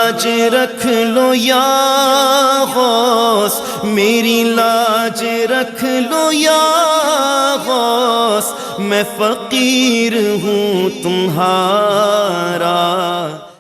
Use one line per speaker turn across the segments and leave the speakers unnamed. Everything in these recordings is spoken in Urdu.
لاج رکھ لو یا غوث، میری لاج رکھ لو یا غوث، میں فقیر ہوں تمہارا۔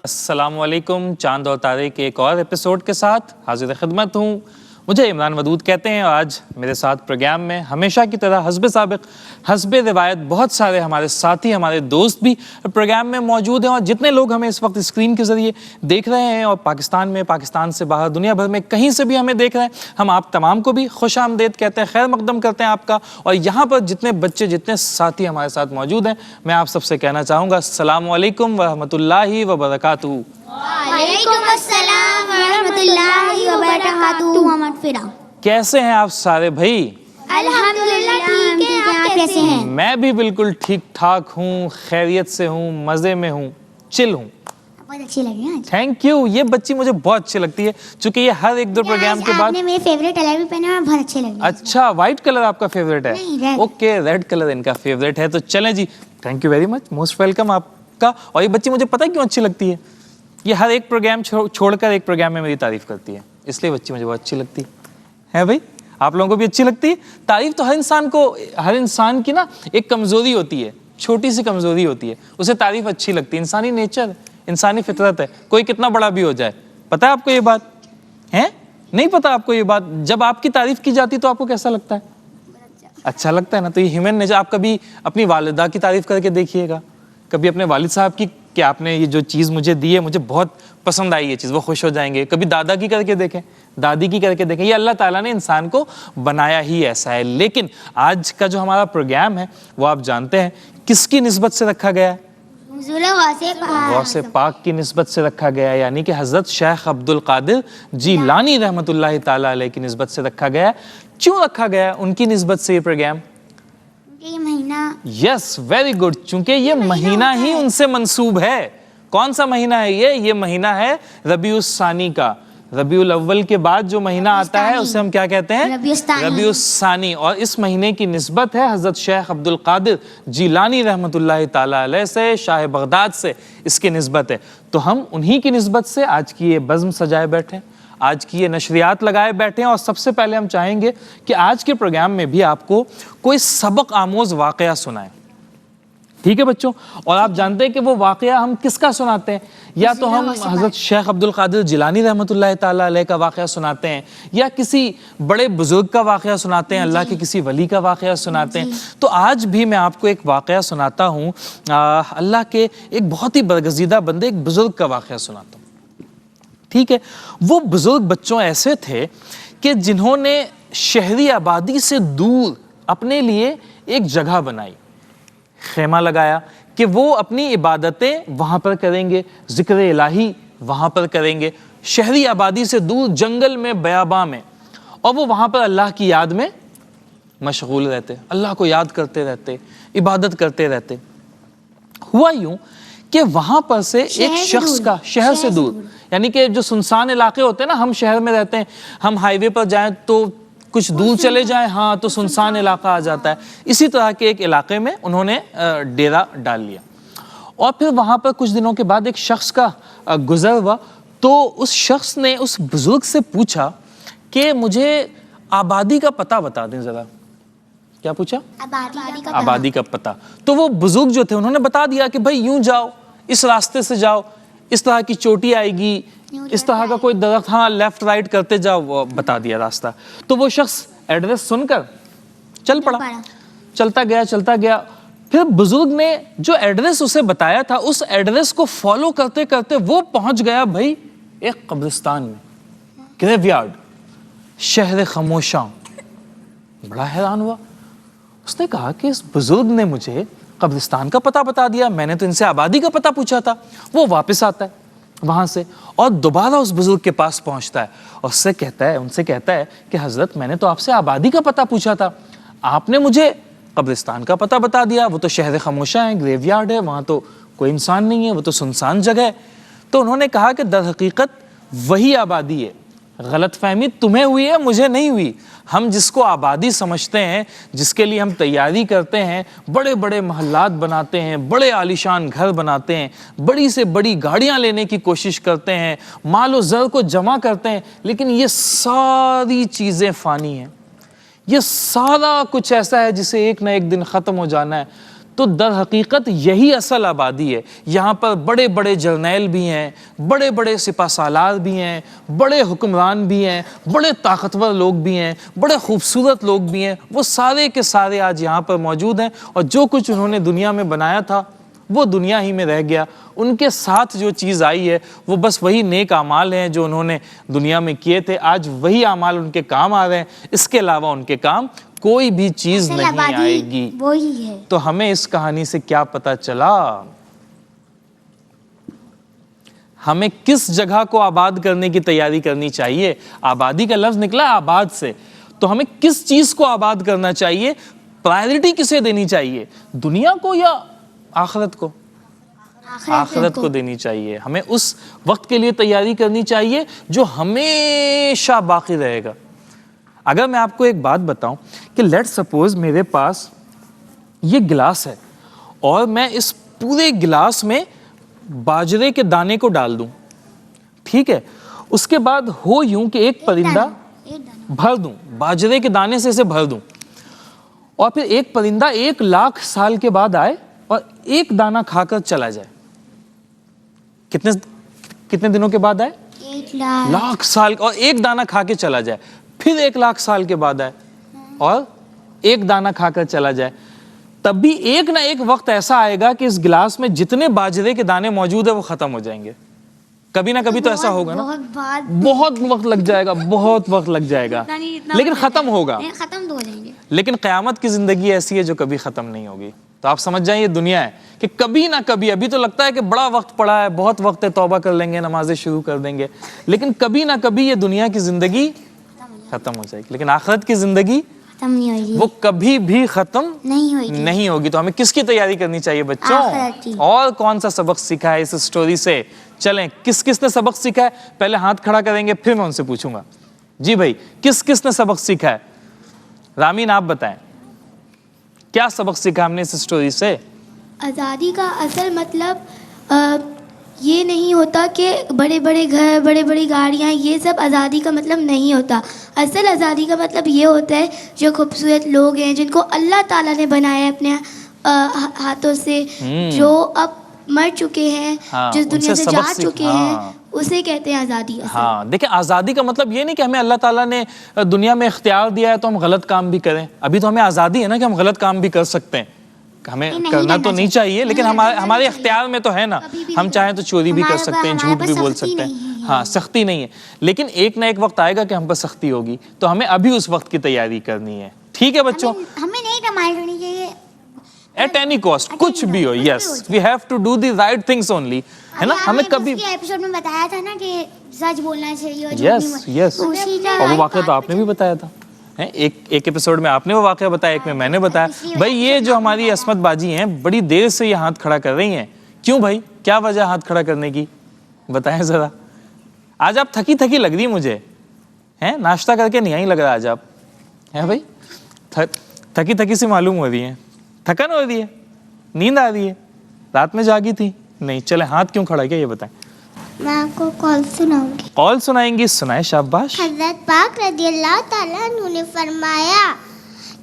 السلام علیکم، چاند اور تارے کے ایک اور ایپیسوڈ کے ساتھ حاضر خدمت ہوں۔ مجھے عمران ودود کہتے ہیں اور آج میرے ساتھ پروگرام میں ہمیشہ کی طرح حسب سابق حسب روایت بہت سارے ہمارے ساتھی، ہمارے دوست بھی پروگرام میں موجود ہیں، اور جتنے لوگ ہمیں اس وقت اسکرین کے ذریعے دیکھ رہے ہیں اور پاکستان میں، پاکستان سے باہر، دنیا بھر میں کہیں سے بھی ہمیں دیکھ رہے ہیں، ہم آپ تمام کو بھی خوش آمدید کہتے ہیں، خیر مقدم کرتے ہیں آپ کا۔ اور یہاں پر جتنے بچے، جتنے ساتھی ہمارے ساتھ موجود ہیں، میں آپ سب سے کہنا چاہوں گا السلام علیکم ورحمۃ اللہ وبرکاتہ۔
وعلیکم السلام ورحمۃ اللہ وبرکاتہ۔
کیسے ہیں آپ سارے بھائی؟
الحمدللہ ٹھیک ہے، آپ کیسے ہیں؟
میں بھی بالکل ٹھیک ٹھاک ہوں، خیریت سے ہوں، مزے میں ہوں، چل ہوں۔
بہت اچھی لگی آج۔
تھینک یو، یہ بچی مجھے بہت اچھی لگتی ہے، چونکہ یہ ہر ایک دو پروگرام کے بعد
آپ نے میرے فیوریٹ کلر بھی پہنا اور بہت اچھے لگ رہے ہیں۔
اچھا، وائٹ کلر آپ کا فیوریٹ ہے؟
نہیں، ریڈ۔
اوکے، ریڈ کلر ان کا فیوریٹ ہے، تو چلیں جی، thank you very much, most welcome آپ کا۔ اور یہ بچی مجھے پتہ ہے کیوں اچھی لگتی ہے؟ یہ ہر ایک پروگرام چھوڑ کر ایک پروگرام میں میری تعریف کرتی ہے، اس لیے بچی مجھے بہت اچھی لگتی ہے بھائی۔ آپ لوگوں کو بھی اچھی لگتی ہے؟ تعریف تو ہر انسان کی نا ایک کمزوری ہوتی ہے، چھوٹی سی کمزوری ہوتی ہے، اسے تعریف اچھی لگتی ہے، انسانی نیچر، انسانی فطرت ہے، کوئی کتنا بڑا بھی ہو جائے۔ پتہ ہے آپ کو یہ بات ہے؟ نہیں پتہ آپ کو یہ بات؟ جب آپ کی تعریف کی جاتی تو آپ کو کیسا لگتا ہے؟ اچھا لگتا ہے نا۔ تو یہ ہیومن نیچر۔ آپ کبھی اپنی والدہ کی تعریف کر کے دیکھیے گا، کبھی اپنے والد صاحب کی، کہ آپ نے یہ جو چیز مجھے دی ہے مجھے بہت پسند آئی یہ چیز، وہ خوش ہو جائیں گے۔ کبھی دادا کی کر کے دیکھیں، دادی کی کر کے دیکھیں۔ یہ اللہ تعالیٰ نے انسان کو بنایا ہی ایسا ہے۔ لیکن آج کا جو ہمارا پروگرام ہے وہ آپ جانتے ہیں کس کی نسبت سے رکھا گیا ہے؟ غوث پاک کی نسبت سے رکھا گیا ہے، یعنی کہ حضرت شیخ عبد القادر جیلانی رحمۃ اللہ تعالیٰ علیہ کی نسبت سے رکھا گیا ہے۔ کیوں رکھا گیا ہے ان کی نسبت سے یہ پروگرام؟
یہ مہینہ،
یس ویری گڈ، چونکہ یہ مہینہ ہی ان سے منسوب ہے۔ کون سا مہینہ ہے یہ مہینہ ہے ربیع الثانی کا۔ ربیع الاول کے بعد جو مہینہ آتا ہے اسے ہم کیا کہتے ہیں؟ ربیع الثانی۔ اور اس مہینے کی نسبت ہے حضرت شیخ عبد القادر جیلانی رحمۃ اللہ تعالیٰ علیہ سے، شاہ بغداد سے اس کی نسبت ہے۔ تو ہم انہی کی نسبت سے آج کی یہ بزم سجائے بیٹھے، آج کی یہ نشریات لگائے بیٹھے ہیں، اور سب سے پہلے ہم چاہیں گے کہ آج کے پروگرام میں بھی آپ کو کوئی سبق آموز واقعہ سنائیں۔ ٹھیک ہے بچوں؟ اور آپ جانتے ہیں کہ وہ واقعہ ہم کس کا سناتے ہیں؟ یا تو ہم حضرت شیخ عبد القادر جیلانی رحمۃ اللہ تعالیٰ علیہ کا واقعہ سناتے ہیں، یا کسی بڑے بزرگ کا واقعہ سناتے ہیں، اللہ کے کسی ولی کا واقعہ سناتے ہیں۔ تو آج بھی میں آپ کو ایک واقعہ سناتا ہوں، اللہ کے ایک بہت ہی برگزیدہ بندے، ایک بزرگ کا واقعہ سناتا ہوں۔ ٹھیک ہے؟ وہ بزرگ بچوں ایسے تھے کہ جنہوں نے شہری آبادی سے دور اپنے لیے ایک جگہ بنائی، خیمہ لگایا کہ وہ اپنی عبادتیں وہاں پر کریں گے، ذکر الہی وہاں پر کریں گے، شہری آبادی سے دور جنگل میں، بیاباں میں، اور وہ وہاں پر اللہ کی یاد میں مشغول رہتے، اللہ کو یاد کرتے رہتے، عبادت کرتے رہتے۔ ہوا یوں کہ وہاں پر سے ایک شخص کا، شہر سے دور، یعنی کہ جو سنسان علاقے ہوتے ہیں نا، ہم شہر میں رہتے ہیں، ہم ہائی وے پر جائیں تو کچھ دور چلے جائیں ہاں تو سنسان علاقہ آ جاتا ہے، اسی طرح کے ایک علاقے میں انہوں نے ڈیرا ڈال لیا۔ اور پھر وہاں پر کچھ دنوں کے بعد ایک شخص کا گزر ہوا، تو اس شخص نے اس بزرگ سے پوچھا کہ مجھے آبادی کا پتہ بتا دیں ذرا۔ کیا پوچھا؟ آبادی کا پتہ۔ تو وہ بزرگ جو تھے انہوں نے بتا دیا کہ بھائی یوں جاؤ، اس راستے سے جاؤ، اس طرح کی چوٹی آئے گی، اس طرح کا کوئی درخت، ہاں لیفٹ رائٹ کرتے جاؤ، وہ بتا دیا راستہ۔ تو وہ شخص ایڈریس سن کر چل پڑا، چلتا گیا۔ پھر بزرگ نے جو ایڈریس اسے بتایا تھا اس ایڈریس کو فالو کرتے کرتے وہ پہنچ گیا بھائی ایک قبرستان میں، گریو یارڈ، شہر خاموشاں۔ بڑا حیران ہوا، اس نے کہا کہ اس بزرگ نے مجھے قبرستان کا پتہ بتا دیا، میں نے تو ان سے آبادی کا پتہ پوچھا تھا۔ وہ واپس آتا ہے وہاں سے اور دوبارہ اس بزرگ کے پاس پہنچتا ہے اور ان سے کہتا ہے کہ حضرت میں نے تو آپ سے آبادی کا پتہ پوچھا تھا، آپ نے مجھے قبرستان کا پتہ بتا دیا، وہ تو شہر خاموشاں ہے، گریو یارڈ ہے، وہاں تو کوئی انسان نہیں ہے، وہ تو سنسان جگہ ہے۔ تو انہوں نے کہا کہ در حقیقت وہی آبادی ہے، غلط فہمی تمہیں ہوئی ہے, مجھے نہیں ہوئی. ہم جس کو آبادی سمجھتے ہیں, جس کے لیے ہم تیاری کرتے ہیں, بڑے بڑے محلات بناتے ہیں, بڑے عالیشان گھر بناتے ہیں, بڑی سے بڑی گاڑیاں لینے کی کوشش کرتے ہیں, مال و زر کو جمع کرتے ہیں, لیکن یہ ساری چیزیں فانی ہیں. یہ سارا کچھ ایسا ہے جسے ایک نہ ایک دن ختم ہو جانا ہے. تو در حقیقت یہی اصل آبادی ہے. یہاں پر بڑے بڑے جرنیل بھی ہیں, بڑے بڑے سپہ سالار بھی ہیں, بڑے حکمران بھی ہیں, بڑے طاقتور لوگ بھی ہیں, بڑے خوبصورت لوگ بھی ہیں. وہ سارے کے سارے آج یہاں پر موجود ہیں, اور جو کچھ انہوں نے دنیا میں بنایا تھا وہ دنیا ہی میں رہ گیا. ان کے ساتھ جو چیز آئی ہے وہ بس وہی نیک اعمال ہیں جو انہوں نے دنیا میں کیے تھے. آج وہی اعمال ان کے کام آ رہے ہیں, اس کے علاوہ ان کے کام کوئی بھی چیز نہیں آئے گی.
وہی ہے.
تو ہمیں اس کہانی سے کیا پتا چلا؟ ہمیں کس جگہ کو آباد کرنے کی تیاری کرنی چاہیے؟ آبادی کا لفظ نکلا آباد سے, تو ہمیں کس چیز کو آباد کرنا چاہیے؟ پرائیورٹی کسے دینی چاہیے, دنیا کو یا آخرت کو؟ آخرت کو دینی چاہیے. ہمیں اس وقت کے لیے تیاری کرنی چاہیے جو ہمیشہ باقی رہے گا. اگر میں آپ کو ایک بات بتاؤں کہ لیٹ سپوز میرے پاس یہ گلاس ہے اور میں اس پورے گلاس میں باجرے کے دانے کو ڈال دوں, ٹھیک ہے, اس کے بعد ہو یوں کہ ایک پرندہ بھر دوں, باجرے کے دانے سے اسے بھر دوں, اور پھر ایک پرندہ 1,00,000 سال کے بعد آئے اور ایک دانہ کھا کر چلا جائے. کتنے دنوں کے بعد آئے؟ 1,00,000 سال, اور ایک دانہ کھا کے چلا جائے. پھر 1,00,000 سال کے بعد آئے اور ایک دانہ کھا کر چلا جائے. تب بھی ایک نہ ایک وقت ایسا آئے گا کہ اس گلاس میں جتنے باجرے کے دانے موجود ہیں وہ ختم ہو جائیں گے. کبھی نہ کبھی تو ایسا ہوگا نا, بہت وقت لگ جائے گا, بہت وقت لگ جائے گا, لیکن ختم ہوگا.
ختم تو ہو جائیں گے.
لیکن قیامت کی زندگی ایسی ہے جو کبھی ختم نہیں ہوگی. تو آپ سمجھ جائیں یہ دنیا ہے کہ کبھی نہ کبھی, ابھی تو لگتا ہے کہ بڑا وقت پڑا ہے, بہت وقت ہے, توبہ کر لیں گے, نمازیں شروع کر دیں گے, لیکن کبھی نہ کبھی یہ دنیا کی زندگی ختم ہو جائے گی. لیکن آخرت کی زندگی
ختم نہیں ہوگی,
وہ کبھی بھی ختم
نہیں
ہوگی. تو ہمیں کس کی تیاری کرنی چاہیے بچوں؟ اور کون سا سبق سیکھا ہے اس سٹوری سے؟ چلیں, کس کس نے سبق سیکھا ہے؟ پہلے ہاتھ کھڑا کریں گے, پھر میں ان سے پوچھوں گا. جی بھائی, کس کس نے سبق سیکھا ہے؟ رامین آپ بتائیں, کیا سبق سیکھا ہم نے اس سٹوری سے؟
آزادی کا اصل مطلب یہ نہیں ہوتا کہ بڑے بڑے گھر, بڑے بڑی گاڑیاں, یہ سب آزادی کا مطلب نہیں ہوتا. اصل آزادی کا مطلب یہ ہوتا ہے جو خوبصورت لوگ ہیں جن کو اللہ تعالیٰ نے بنایا اپنے ہاتھوں سے, جو اب مر چکے ہیں, جس دنیا سے جا چکے ہیں, اسے کہتے ہیں آزادی.
ہاں دیکھیں, آزادی کا مطلب یہ نہیں کہ ہمیں اللہ تعالیٰ نے دنیا میں اختیار دیا ہے تو ہم غلط کام بھی کریں. ابھی تو ہمیں آزادی ہے نا کہ ہم غلط کام بھی کر سکتے ہیں, ہمیں کرنا تو نہیں چاہیے, لیکن ہمارے اختیار میں تو ہے نا, ہم چاہیں تو چوری بھی کر سکتے ہیں, جھوٹ بھی بول سکتے ہیں. ہاں, سختی نہیں ہے, لیکن ایک نہ ایک وقت آئے گا کہ ہم پر سختی ہوگی, تو ہمیں ابھی اس وقت کی تیاری کرنی ہے. ٹھیک ہے بچوں,
ہمیں نہیں کمائی کرنی چاہیے
ایٹ اینی کاسٹ, کچھ بھی ہو. Yes, we have to do the right things only, ہے نا. ہمیں کبھی
ایپیسوڈ میں بتایا تھا نا کہ سچ بولنا چاہیے.
یس, اور وہ واقعہ تو آپ نے بھی بتایا تھا. ایک ایپیسوڈ میں آپ نے وہ واقعہ بتایا, ایک میں نے بتایا. بھائی یہ جو ہماری عصمت باجی ہیں بڑی دیر سے یہ ہاتھ کھڑا کر رہی ہیں, کیوں بھائی, کیا وجہ ہاتھ کھڑا کرنے کی, بتائیں ذرا. آج آپ تھکی تھکی لگ رہی مجھے, ہیں, ناشتہ کر کے نہیں آئی لگ رہا آج آپ, ہیں بھائی, تھکی تھکی سی معلوم ہو رہی ہے. تھکن ہو رہی ہے, نیند آ رہی ہے, رات میں جاگی تھی نہیں. چلے, ہاتھ کیوں کھڑا کیا یہ بتائیں.
میں آپ کو قول سناؤں گی.
قول سنائیں گی, سنائیں, شاباش.
حضرت پاک رضی اللہ تعالیٰ عنہ نے فرمایا,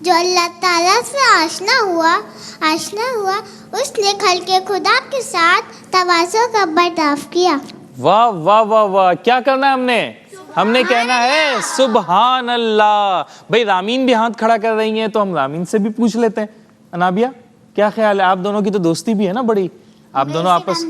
جو اللہ تعالیٰ سے آشنا ہوا اس نے خلق خدا کے ساتھ تواضع کا برتاؤ کیا.
واہ واہ واہ واہ, کیا کرنا ہے ہم نے کہنا ہے سبحان اللہ. بھائی رامین بھی ہاتھ کھڑا کر رہی ہیں تو ہم رامین سے بھی پوچھ لیتے ہیں. انابیہ کیا خیال ہے, آپ دونوں کی تو دوستی بھی ہے نا بڑی, آپ دونوں آپس,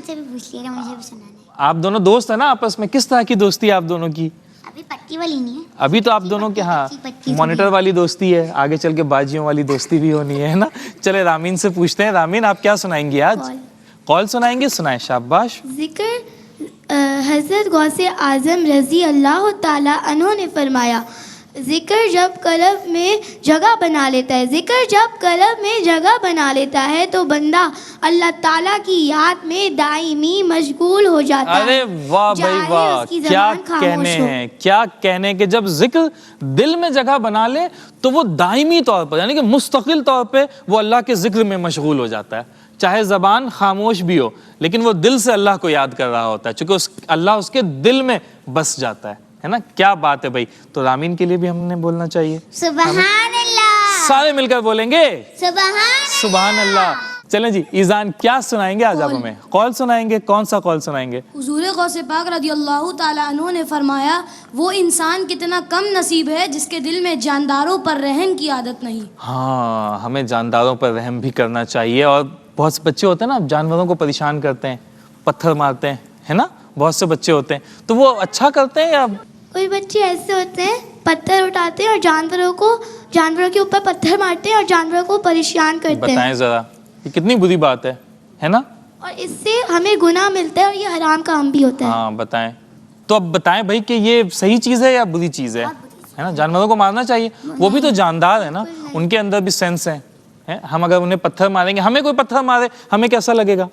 آپ دونوں دوست ہیں نا آپس میں, کس طرح کی دوستی ہے آپ دونوں کی؟
ابھی پٹی والی نہیں ہے,
ابھی تو آپ دونوں کے ہاں مانیٹر والی دوستی ہے, آگے چل کے باجیوں والی دوستی بھی ہونی ہے نا. چلے رامین سے پوچھتے ہیں. رامین آپ کیا سنائیں گی آج؟ قول سنائیں گے, سنائیں, شاباش.
ذکر حضرت غوث اعظم رضی اللہ تعالیٰ عنہ نے فرمایا, ذکر جب قلب میں جگہ بنا لیتا ہے، ذکر جب قلب میں جگہ بنا لیتا ہے تو بندہ اللہ تعالیٰ کی یاد میں دائمی مشغول ہو جاتا ہے۔
ارے واہ بھائی
چاہے
واہ،
اس کی
کیا
زبان خاموش
کہنے
ہو۔
ہیں، کیا کہنے کہ جب ذکر دل میں جگہ بنا لے تو وہ دائمی طور پر یعنی کہ مستقل طور پہ وہ اللہ کے ذکر میں مشغول ہو جاتا ہے، چاہے زبان خاموش بھی ہو لیکن وہ دل سے اللہ کو یاد کر رہا ہوتا ہے، چونکہ اللہ اس کے دل میں بس جاتا ہے نا۔ کیا بات ہے بھائی۔ تو رامین کے لیے بھی ہم نے بولنا چاہیے،
سبحان اللہ،
سارے مل کر بولیں گے
سبحان
اللہ۔ چلیں جی، ایزان کیا سنائیں گے آج آپ ہمیں؟ قول سنائیں گے؟ کون سا قول سنائیں گے؟
حضور غوث پاک رضی اللہ تعالیٰ عنہ نے فرمایا وہ انسان کتنا کم نصیب ہے جس کے دل میں جانداروں پر رحم کی عادت نہیں۔
ہاں، ہمیں جانداروں پر رحم بھی کرنا چاہیے، اور بہت سے بچے ہوتے ہیں نا جانوروں کو پریشان کرتے ہیں، پتھر مارتے ہیں، ہے نا، بہت سے بچے ہوتے ہیں، تو وہ اچھا کرتے ہیں یا
کوئی بچے ایسے ہوتے ہیں پتھر اٹھاتے ہیں اور جانوروں کے اوپر پتھر مارتے ہیں اور جانوروں کو پریشان کرتے ہیں؟
بتائیں ذرا، یہ کتنی بری بات ہے نا؟
اور اس سے ہمیں گناہ ملتا ہے اور یہ حرام کام بھی ہوتا ہے۔
ہاں بتائیں، تو اب بتائیں بھائی کہ یہ صحیح چیز ہے یا بری چیز ہے نا؟ جانوروں کو مارنا چاہیے، وہ بھی تو جاندار ہے نا، ان کے اندر بھی سینس ہے۔ ہم اگر انہیں پتھر ماریں گے، ہمیں کوئی پتھر مارے ہمیں کیسا لگے گا؟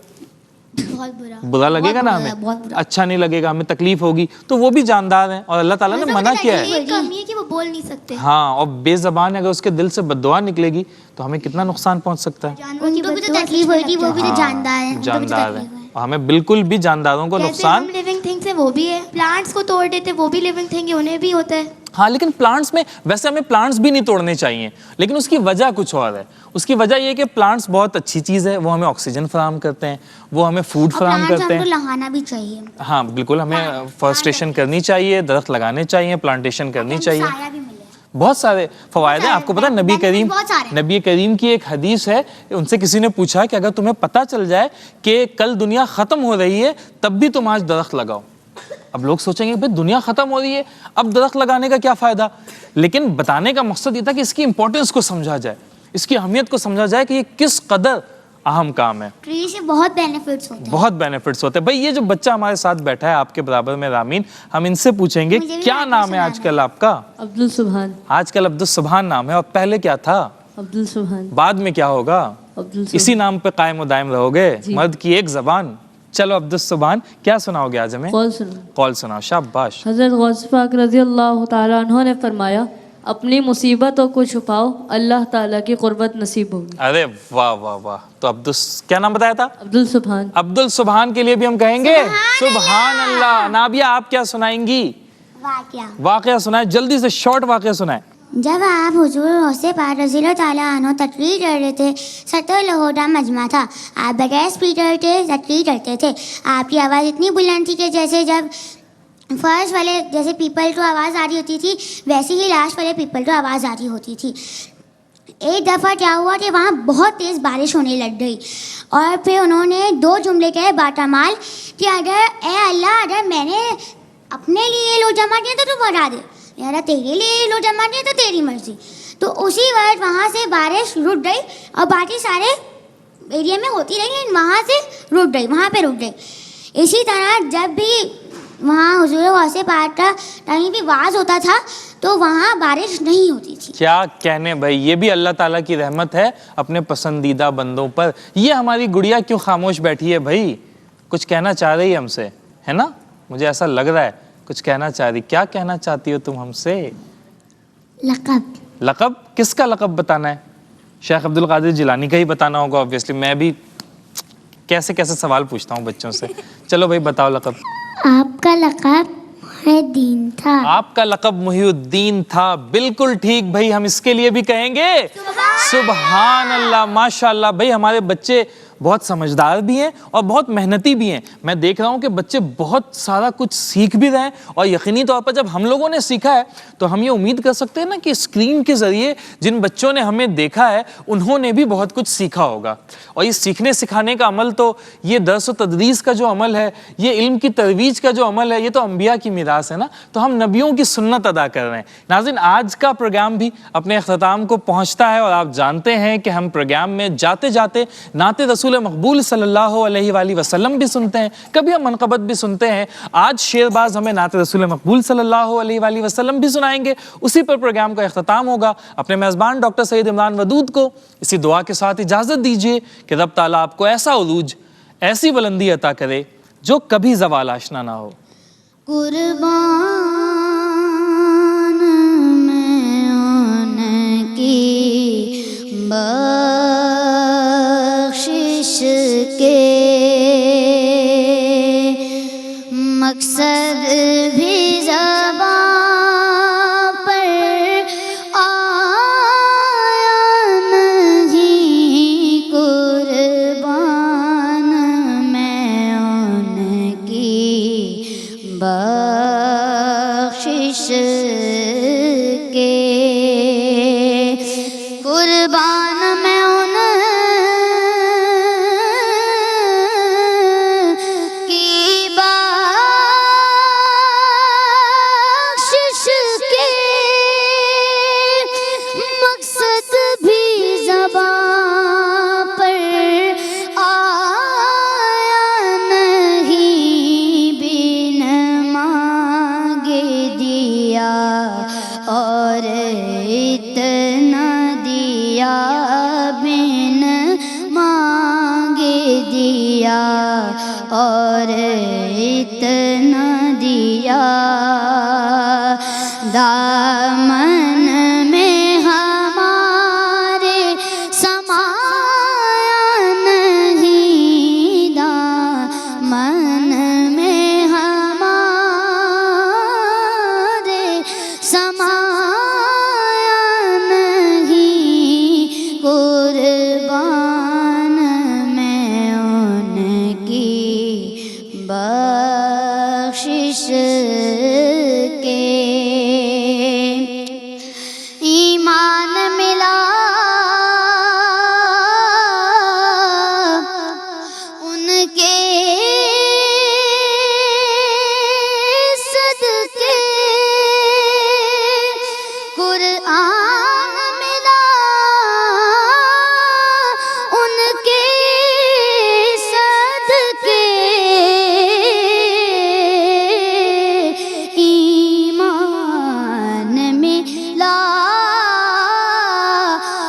بہت
برا لگے گا نا، ہمیں اچھا نہیں لگے گا، ہمیں تکلیف ہوگی، تو وہ بھی جاندار ہیں اور اللہ تعالیٰ نے منع کیا ہے۔
ایک کمی ہے کہ وہ بول نہیں سکتے۔
ہاں، اور بے زبان اگر اس کے دل سے بد دعا نکلے گی تو ہمیں کتنا نقصان پہنچ سکتا ہے۔
جانوروں
ان
کی
کو بھی تو
بددعا
تکلیف ہوتی، وہ بھی تو
ہاں،
جاندار ہیں،
جاندار ہیں، اور ہمیں بالکل بھی جانداروں کو
جیسے
نقصان۔
ہم لیونگ تھنگس ہیں وہ بھی ہے، پلانٹس کو توڑ دیتے وہ بھی لیونگ تھنگ ہے، انہیں بھی ہوتا ہے۔
ہاں، لیکن پلانٹس میں ویسے ہمیں پلانٹس بھی نہیں توڑنے چاہیے، لیکن اس کی وجہ کچھ اور ہے۔ اس کی وجہ یہ کہ پلانٹس بہت اچھی چیز ہے، وہ ہمیں آکسیجن فراہم کرتے ہیں، وہ ہمیں فوڈ فراہم کرتے ہیں۔
ہم کو لگانا بھی چاہیے،
ہاں بالکل، ہمیں فارسٹریشن کرنی چاہیے، درخت لگانے چاہیے، پلانٹیشن کرنی چاہیے۔
سایہ بھی ملے۔
بہت سارے فوائد ہیں، آپ کو پتہ ہے نبی کریم کی ایک حدیث ہے، ان سے کسی نے پوچھا کہ اگر تمہیں پتہ چل جائے کہ کل دنیا ختم ہو رہی ہے تب بھی تم آج درخت لگاؤ۔ اب لوگ سوچیں گے بھئی دنیا ختم ہو رہی ہے اب درخت لگانے کا کیا فائدہ، لیکن بتانے کا مقصد یہ تھا کہ اس کی امپورٹنس کو سمجھا جائے، اس کی اہمیت کو سمجھا جائے کہ یہ کس قدر اہم کام ہے۔
ٹری سے بہت بینیفٹس ہوتے ہیں،
بہت بینیفٹس ہوتے ہیں۔ بھائی یہ جو بچہ ہمارے ساتھ بیٹھا ہے آپ کے برابر میں رامین، ہم ان سے پوچھیں گے کیا نام ہے آج کل آپ کا؟
عبدالسبحان۔
آج کل عبدالسبحان نام ہے، اور پہلے کیا تھا؟
عبدالسبحان۔
بعد میں کیا ہوگا؟
عبدالسبحان۔
اسی نام پہ قائم و دائم رہو گے، مرد کی ایک زبان۔ چلو عبدالسبحان، کیا سناؤ گے آج ہمیں؟
قول سنو۔
قول سناؤ، شاباش۔
حضرت غوث پاک رضی اللہ تعالیٰ عنہ نے فرمایا اپنی مصیبتوں کو چھپاؤ، اللہ تعالیٰ کی قربت نصیب ہوگی۔
ارے واہ واہ واہ، تو کیا نام بتایا تھا؟
عبدالسبحان۔
عبدالسبحان کے لیے بھی ہم کہیں گے سبحان اللہ۔ نابیہ آپ کیا سنائیں گی؟ واقعہ سنائیں، جلدی سے شارٹ واقعہ سنائیں۔
جب آپ حضور غوث پاک رضی اللہ تعالیٰ عنہ تقریر کر رہے تھے، 70 لاہورہ مجمع تھا، آپ بغیر اسپیکر کے تقریر کرتے تھے، آپ کی آواز اتنی بلند تھی کہ جیسے جب فرسٹ والے جیسے پیپل کو آواز آ رہی ہوتی تھی ویسے ہی لاسٹ والے پیپل کو آواز آ رہی ہوتی تھی۔ ایک دفعہ کیا ہوا کہ وہاں بہت تیز بارش ہونے لگ گئی، اور پھر انہوں نے 2 جملے کہے باٹامال کہ اگر اے اللہ اگر میں نے اپنے لیے لوگ جمع کیا تو بڑھا دے، یار تیرے لیے لوگ جمع کیا تو تیری مرضی۔ تو اسی وقت وہاں سے بارش رک گئی اور باقی سارے ایریا میں ہوتی رہی لیکن وہاں سے رک گئی، وہاں پہ رک گئی۔ اسی طرح جب بھی وہاں حضور غوث پاک کا کہیں بھی واز ہوتا تھا تو وہاں بارش نہیں ہوتی تھی۔
کیا کہنے بھائی، یہ بھی اللہ تعالیٰ کی رحمت ہے اپنے پسندیدہ بندوں پر۔ یہ ہماری گڑیا کیوں خاموش بیٹھی ہے بھائی؟ کچھ کہنا چاہ رہی ہے ہم سے، ہے نا؟ مجھے ایسا لگ رہا ہے کچھ کہنا چاہ رہی۔ کیا کہنا چاہتی ہو تم ہم سے؟
لقب۔
لقب؟ کس کا لقب بتانا ہے؟ شیخ عبدالقادر جیلانی کا ہی بتانا ہوگا اوبویسلی۔ میں بھی کیسے کیسے سوال پوچھتا ہوں بچوں سے۔ چلو بھائی بتاؤ لقب۔
آپ کا لقب محی الدین تھا۔
آپ کا لقب محی الدین تھا، بالکل ٹھیک بھائی، ہم اس کے لیے بھی کہیں گے سبحان اللہ۔ ماشاء اللہ بھائی، ہمارے بچے بہت سمجھدار بھی ہیں اور بہت محنتی بھی ہیں۔ میں دیکھ رہا ہوں کہ بچے بہت سارا کچھ سیکھ بھی رہے ہیں، اور یقینی طور پر جب ہم لوگوں نے سیکھا ہے تو ہم یہ امید کر سکتے ہیں نا کہ اسکرین کے ذریعے جن بچوں نے ہمیں دیکھا ہے انہوں نے بھی بہت کچھ سیکھا ہوگا۔ اور یہ سیکھنے سکھانے کا عمل تو، یہ درس و تدریس کا جو عمل ہے، یہ علم کی ترویج کا جو عمل ہے، یہ تو انبیاء کی میراث ہے نا، تو ہم نبیوں کی سنت ادا کر رہے ہیں۔ ناظرین، آج کا پروگرام بھی اپنے اختتام کو پہنچتا ہے، اور آپ جانتے ہیں کہ ہم پروگرام میں جاتے جاتے نعت رسول رسول مقبول صلی اللہ علیہ وآلہ وسلم بھی سنتے ہیں، کبھی ہم منقبت بھی سنتے ہیں۔ آج شیر باز ہمیں نعت رسول مقبول صلی اللہ علیہ وآلہ وسلم بھی سنائیں گے، اسی پر پروگرام کا اختتام ہوگا۔ اپنے میزبان ڈاکٹر سید عمران ودود کو اسی دعا کے ساتھ اجازت دیجیے کہ رب تعالیٰ آپ کو ایسا عروج، ایسی بلندی عطا کرے جو کبھی زوال آشنا نہ ہو۔
قربان میں ان کی بخشش کے، مقصد بھی زبان پر آیا نہیں، قربان میں ان کی بخشش کے، قربان میں ان کی بخشش کے، مقصد بھی زبان پر آیا نہیں، بن مانگے دیا اور اتنا دیا، بن مانگے دیا اور اتنا دیا، دامن میں ہمارے سمایا نہیں، دامن میں ہمارے سمایا نہیں، قربان میں ان کی بخشش کے، ایمان ملا ان کے صدقے، قرآن ملا ان کے صدقے، ایمان ملا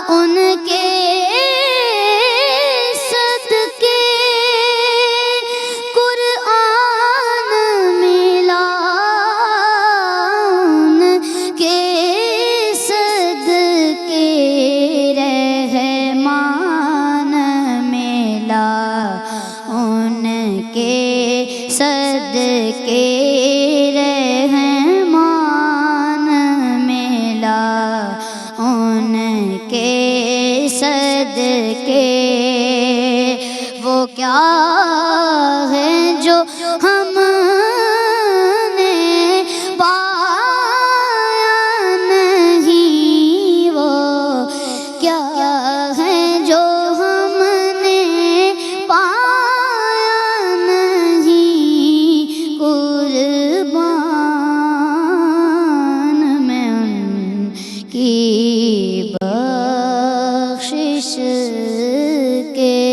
ان کے صدقے، قرآن ملا ان کے صدقے، رحمان ملا ان کے صدقے، رحمان ملا ان کے صدقے، وہ کیا ہے جو ہم نے پایا نہیں، وہ کیا ہے جو ہم نے پایا نہیں، قربان میں ان کی بخشش کے۔